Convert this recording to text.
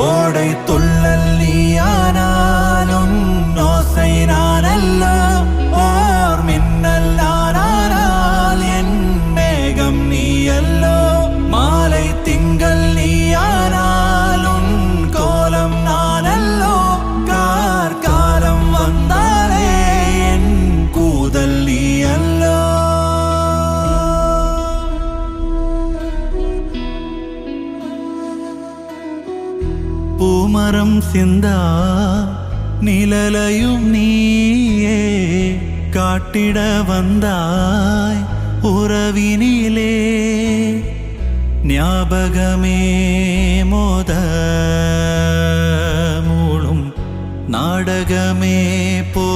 ஓடை துள்ளல் நீயானாலும் ஓசை நானல்லோ ஓர் மின்னல் நானால் என் மேகம் நீயல்லோ மாலை திங்கள் நீயானாலும் கோலம் நானல்லோ கார்காலம் வந்தாலே என் கூதல் நீயல்லோ பூமரம் சிந்தா நிழலையும் நீயே காட்டிட வந்தாய் உறவினிலே ஞாபகமே மோத மூளும் நாடகமே போ